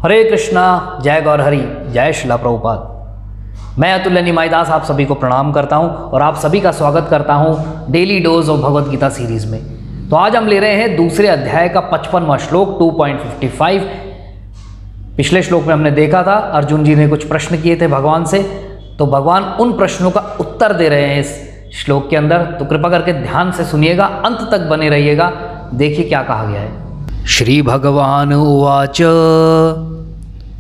हरे कृष्णा, जय गौर हरि, जय श्रीला प्रभुपाद। मैं अतुल्य निमाईदास आप सभी को प्रणाम करता हूं और आप सभी का स्वागत करता हूं daily dose of Bhagavad Gita series में। तो आज हम ले रहे हैं दूसरे अध्याय का 55वां श्लोक 2.55। पिछले श्लोक में हमने देखा था अर्जुन जी ने कुछ प्रश्न किए थे भगवान से, तो भगवान उन प्रश्नों का उत्तर दे रहे हैं इस श्लोक के अंदर। तो कृपा करके ध्यान से सुनिएगा, अंत तक बने रहिएगा। देखिए क्या कहा गया है। श्री भगवान उवाच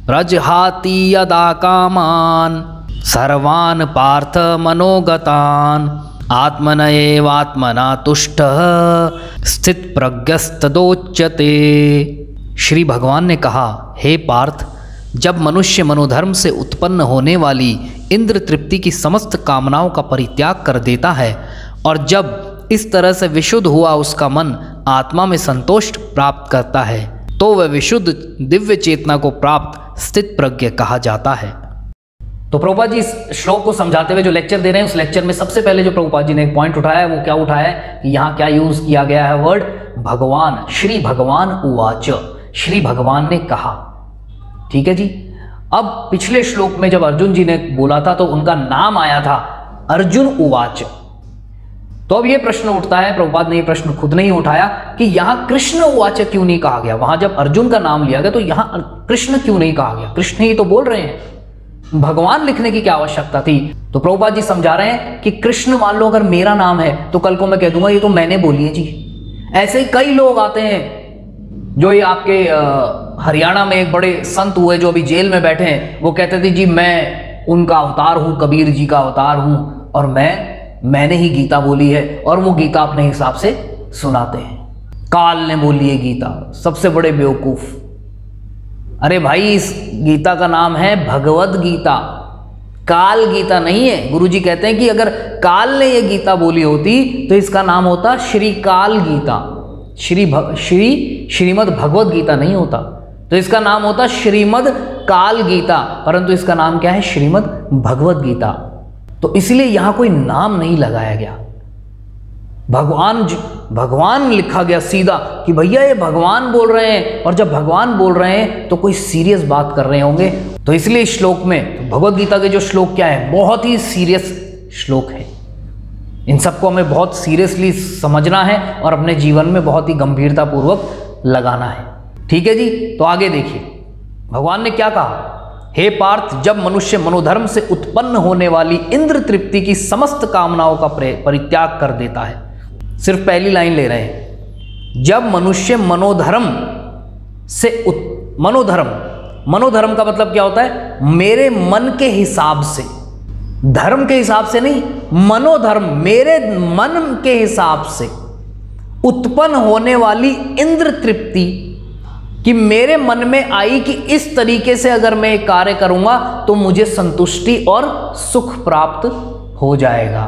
रजहाति यदा कामान सर्वान् पार्थ मनोगतान् आत्मनएवात्मना तुष्टः स्थित प्रज्ञस्तदोच्यते। श्री भगवान ने कहा, हे पार्थ, जब मनुष्य मनोधर्म से उत्पन्न होने वाली इंद्र तृप्ति की समस्त कामनाओं का परित्याग कर देता है और जब इस तरह से विशुद्ध हुआ उसका मन आत्मा में संतोष प्राप्त करता है, तो वह विशुद्ध दिव्य चेतना को प्राप्त स्थित प्रज्ञ कहा जाता है। तो प्रभुपाद जी इस श्लोक को समझाते हुए जो लेक्चर दे रहे हैं, उस लेक्चर में सबसे पहले जो प्रभुपाद जी ने एक पॉइंट उठाया है, वो क्या उठाया है कि यहाँ क्या यूज किया गया है वर्ड भगवान। श्री भगवान उवाच, श्री भगवान ने कहा। ठीक है जी। अब पिछले श्लोक में जब अर्जुन जी ने बोला था तो उनका नाम आया था अर्जुन उवाच। तो अब यह प्रश्न उठता है, प्रभुपाद ने यह प्रश्न खुद नहीं उठाया कि यहां कृष्ण उवाच क्यों नहीं कहा गया। वहां जब अर्जुन का नाम लिया गया तो यहां कृष्ण क्यों नहीं कहा गया। कृष्ण ही तो बोल रहे हैं, भगवान लिखने की क्या आवश्यकता थी। तो प्रभुपाद जी समझा रहे हैं कि कृष्ण मान लो अगर मेरा नाम है तो कल को मैं कह दूंगा ये तो मैंने बोली है जी। ऐसे ही कई लोग आते हैं जो ये आपके हरियाणा में एक बड़े संत हुए जो अभी जेल में बैठे हैं, वो कहते थे जी मैं उनका अवतार हूं, कबीर जी का अवतार हूं और मैंने ही गीता बोली है, और वो गीता अपने हिसाब से सुनाते हैं। काल ने बोली है गीता, सबसे बड़े बेवकूफ। अरे भाई, इस गीता का नाम है भगवद गीता, काल गीता नहीं है। गुरुजी कहते हैं कि अगर काल ने ये गीता बोली होती तो इसका नाम होता श्री काल गीता, श्रीमद भगवद गीता नहीं होता। तो इसका नाम होता श्रीमद काल गीता, परंतु इसका नाम क्या है, श्रीमद भगवद गीता। तो इसलिए यहां कोई नाम नहीं लगाया गया, भगवान लिखा गया सीधा कि भैया ये भगवान बोल रहे हैं। और जब भगवान बोल रहे हैं तो कोई सीरियस बात कर रहे होंगे। तो इसलिए इस श्लोक में भगवद गीता के जो श्लोक क्या है, बहुत ही सीरियस श्लोक है। इन सबको हमें बहुत सीरियसली समझना है और अपने जीवन में बहुत ही गंभीरता पूर्वक लगाना है। ठीक है जी। तो आगे देखिए भगवान ने क्या कहा। हे पार्थ, जब मनुष्य मनोधर्म से उत्पन्न होने वाली इंद्र तृप्ति की समस्त कामनाओं का परित्याग कर देता है। सिर्फ पहली लाइन ले रहे हैं। जब मनुष्य मनोधर्म से मनोधर्म का मतलब क्या होता है, मेरे मन के हिसाब से, धर्म के हिसाब से नहीं, मनोधर्म मेरे मन के हिसाब से उत्पन्न होने वाली इंद्र तृप्ति कि मेरे मन में आई कि इस तरीके से अगर मैं एक कार्य करूंगा तो मुझे संतुष्टि और सुख प्राप्त हो जाएगा।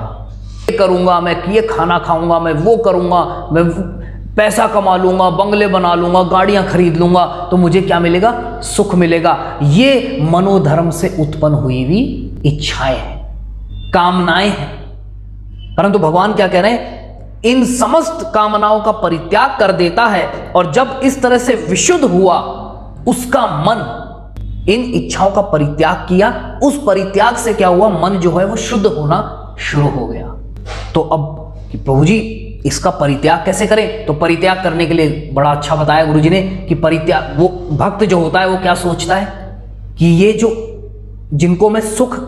ये करूंगा, मैं ये खाना खाऊंगा, मैं वो करूंगा, मैं पैसा कमा लूंगा, बंगले बना लूंगा, गाड़ियां खरीद लूंगा, तो मुझे क्या मिलेगा, सुख मिलेगा। ये मनोधर्म से उत्पन्न हुई हुई इच्छाएं हैं, कामनाएं हैं। परंतु भगवान क्या कह रहे हैं, इन समस्त कामनाओं का परित्याग कर देता है और जब इस तरह से विशुद्ध हुआ उसका मन, इन इच्छाओं का परित्याग किया, उस परित्याग से क्या हुआ, मन जो है वो शुद्ध होना शुरू हो गया। तो अब प्रभु जी इसका परित्याग कैसे करें। तो परित्याग करने के लिए बड़ा अच्छा बताया गुरु जी ने कि परित्याग, वो भक्त जो होता है वो क्या सोचता है कि ये जो जिनको मैं सुख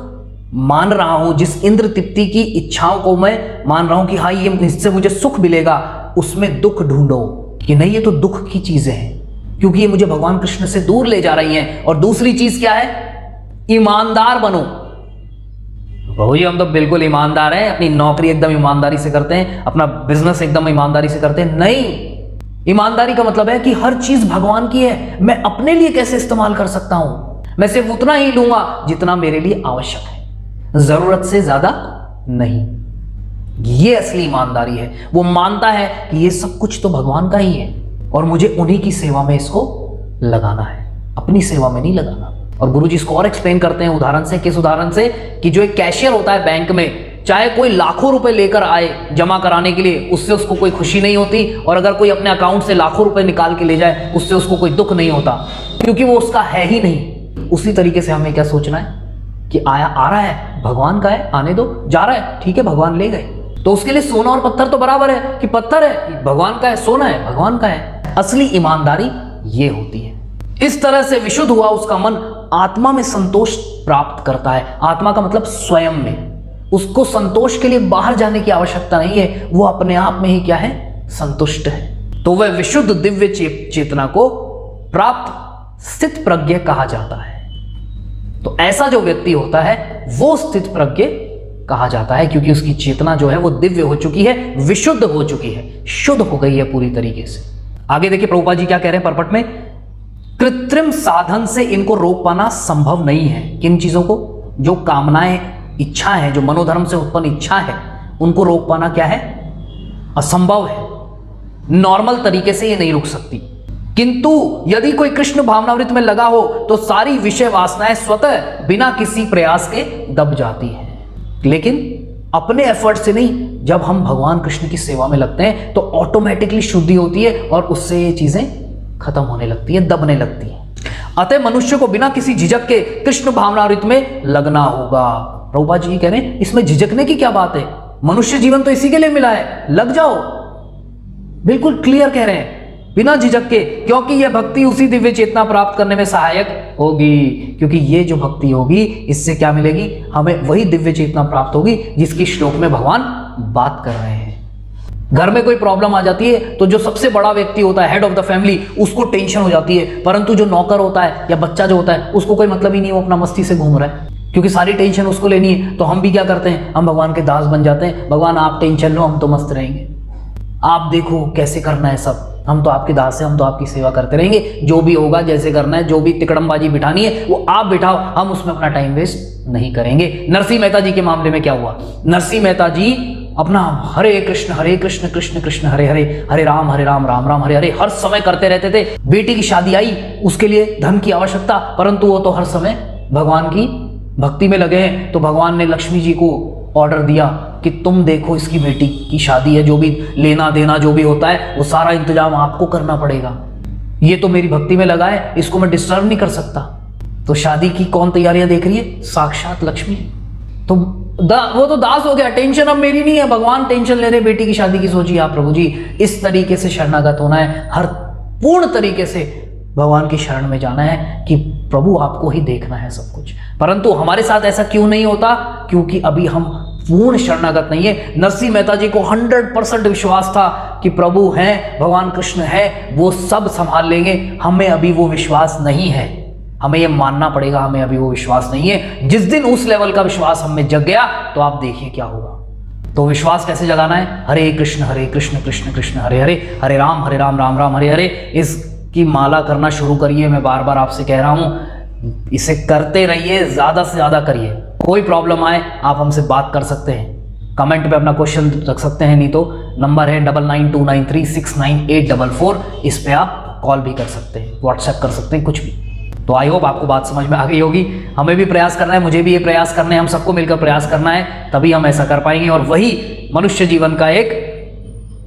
मान रहा हूं, जिस इंद्र तृप्ति की इच्छाओं को मैं मान रहा हूं कि हाँ ये इससे मुझे सुख मिलेगा, उसमें दुख ढूंढो कि नहीं ये तो दुख की चीजें हैं क्योंकि ये मुझे भगवान कृष्ण से दूर ले जा रही हैं। और दूसरी चीज क्या है, ईमानदार बनो। प्रभु जी हम तो बिल्कुल ईमानदार हैं, अपनी नौकरी एकदम ईमानदारी से करते हैं, अपना बिजनेस एकदम ईमानदारी से करते हैं। नहीं, ईमानदारी का मतलब है कि हर चीज भगवान की है, मैं अपने लिए कैसे इस्तेमाल कर सकता हूं, मैं सिर्फ उतना ही लूंगा जितना मेरे लिए आवश्यक है, जरूरत से ज्यादा नहीं। ये असली ईमानदारी है। वो मानता है कि ये सब कुछ तो भगवान का ही है और मुझे उन्हीं की सेवा में इसको लगाना है, अपनी सेवा में नहीं लगाना। और गुरुजी इसको और एक्सप्लेन करते हैं उदाहरण से। किस उदाहरण से, कि जो एक कैशियर होता है बैंक में, चाहे कोई लाखों रुपए लेकर आए जमा कराने के लिए, उससे उसको कोई खुशी नहीं होती, और अगर कोई अपने अकाउंट से लाखों रुपए निकाल के ले जाए उससे उसको कोई दुख नहीं होता, क्योंकि वो उसका है ही नहीं। उसी तरीके से हमें क्या सोचना है कि आ रहा है, भगवान का है, आने दो, जा रहा है, ठीक है, भगवान ले गए, तो उसके लिए सोना और पत्थर तो बराबर है कि पत्थर है भगवान का है, सोना है भगवान का है। असली ईमानदारी ये होती है। इस तरह से विशुद्ध हुआ उसका मन आत्मा में संतोष प्राप्त करता है। आत्मा का मतलब स्वयं में। उसको संतोष के लिए बाहर जाने की आवश्यकता नहीं है, वो अपने आप में ही क्या है, संतुष्ट है। तो वह विशुद्ध दिव्य चेतना को प्राप्त स्थित प्रज्ञ कहा जाता है। तो ऐसा जो व्यक्ति होता है वो स्थित प्रज्ञ कहा जाता है, क्योंकि उसकी चेतना जो है वो दिव्य हो चुकी है, विशुद्ध हो चुकी है, शुद्ध हो गई है पूरी तरीके से। आगे देखिए प्रभुपाद जी क्या कह रहे हैं परपट में, कृत्रिम साधन से इनको रोक पाना संभव नहीं है। किन चीजों को? जो कामनाएं, इच्छा है, जो मनोधर्म से उत्पन्न इच्छा है, उनको रोक पाना क्या है, असंभव है। नॉर्मल तरीके से ये नहीं रुक सकती। किंतु यदि कोई कृष्ण भावनावृत्ति में लगा हो तो सारी विषय वासनाएं स्वतः बिना किसी प्रयास के दब जाती है। लेकिन अपने एफर्ट से नहीं, जब हम भगवान कृष्ण की सेवा में लगते हैं तो ऑटोमेटिकली शुद्धि होती है और उससे ये चीजें खत्म होने लगती है, दबने लगती है। अतः मनुष्य को बिना किसी झिझक के कृष्ण भावनावृत्ति में लगना होगा। प्रभुपाद जी कह रहे हैं इसमें झिझकने की क्या बात है, मनुष्य जीवन तो इसी के लिए मिला है, लग जाओ। बिल्कुल क्लियर कह रहे हैं, बिना झिझक के, क्योंकि यह भक्ति उसी दिव्य चेतना प्राप्त करने में सहायक होगी। क्योंकि ये जो भक्ति होगी इससे क्या मिलेगी, हमें वही दिव्य चेतना प्राप्त होगी जिसकी श्लोक में भगवान बात कर रहे हैं। घर में कोई प्रॉब्लम आ जाती है तो जो सबसे बड़ा व्यक्ति होता है, हेड ऑफ द फैमिली, उसको टेंशन हो जाती है, परंतु जो नौकर होता है या बच्चा जो होता है उसको कोई मतलब ही नहीं, वो अपना मस्ती से घूम रहा है, क्योंकि सारी टेंशन उसको लेनी है। तो हम भी क्या करते हैं, हम भगवान के दास बन जाते हैं। भगवान आप टेंशन लो, हम तो मस्त रहेंगे, आप देखो कैसे करना है सब, हम तो आपके दास हैं, हम तो आपकी सेवा करते रहेंगे, जो भी होगा जैसे करना है, जो भी तिकड़मबाजी बिठानी है वो आप बिठाओ, हम उसमें अपना टाइम वेस्ट नहीं करेंगे। नरसिंह मेहता जी के मामले में क्या हुआ, नरसिंह मेहता जी अपना हरे कृष्ण कृष्ण कृष्ण हरे हरे, हरे राम राम राम हरे हरे हर समय करते रहते थे। बेटी की शादी आई, उसके लिए धन की आवश्यकता, परंतु वो तो हर समय भगवान की भक्ति में लगे हैं। तो भगवान ने लक्ष्मी जी को ऑर्डर दिया कि तुम देखो इसकी बेटी की शादी है, जो भी लेना देना जो भी होता है वो सारा इंतजाम आपको करना पड़ेगा, ये तो मेरी भक्ति में लगा है, इसको मैं डिस्टर्ब नहीं कर सकता। तो शादी की कौन तैयारियां देख रही है, साक्षात लक्ष्मी। तो वो तो दास हो गया, टेंशन अब मेरी नहीं है, भगवान टेंशन ले रहे बेटी की शादी की, सोचिए आप प्रभु जी। इस तरीके से शरणागत होना है, हर पूर्ण तरीके से भगवान की शरण में जाना है कि प्रभु आपको ही देखना है सब कुछ। परंतु हमारे साथ ऐसा क्यों नहीं होता, क्योंकि अभी हम पूर्ण शरणागत नहीं है। नरसिंह मेहता जी को 100% विश्वास था कि प्रभु हैं, भगवान कृष्ण है, वो सब संभाल लेंगे। हमें अभी वो विश्वास नहीं है, हमें ये मानना पड़ेगा, हमें अभी वो विश्वास नहीं है। जिस दिन उस लेवल का विश्वास हमें जग गया तो आप देखिए क्या होगा। तो विश्वास कैसे जगाना है, हरे कृष्ण कृष्ण कृष्ण हरे हरे, हरे राम राम राम हरे हरे। इसकी माला करना शुरू करिए, मैं बार बार आपसे कह रहा हूं, इसे करते रहिए, ज्यादा से ज्यादा करिए। कोई प्रॉब्लम आए आप हमसे बात कर सकते हैं, कमेंट पे अपना क्वेश्चन रख सकते हैं, नहीं तो नंबर है 9929369844, इस पे आप कॉल भी कर सकते हैं, व्हाट्सएप कर सकते हैं, कुछ भी। तो आई होप आपको बात समझ में आ गई होगी। हमें भी प्रयास करना है, मुझे भी ये प्रयास करना है, हम सबको मिलकर प्रयास करना है, तभी हम ऐसा कर पाएंगे। और वही मनुष्य जीवन का एक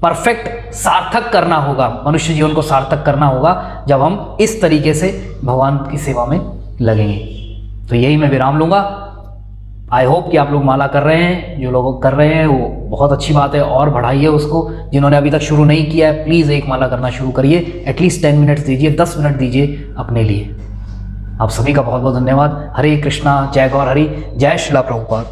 परफेक्ट सार्थक करना होगा, मनुष्य जीवन को सार्थक करना होगा जब हम इस तरीके से भगवान की सेवा में लगेंगे। तो यही मैं विराम लूंगा। आई होप कि आप लोग माला कर रहे हैं, जो लोग कर रहे हैं वो बहुत अच्छी बात है, और बढ़ाइए उसको। जिन्होंने अभी तक शुरू नहीं किया है प्लीज़ एक माला करना शुरू करिए, एटलीस्ट 10 मिनट्स दीजिए, 10 मिनट दीजिए अपने लिए। आप सभी का बहुत बहुत धन्यवाद। हरे कृष्णा, जय गौर हरि, जय श्रीला प्रभुपाद।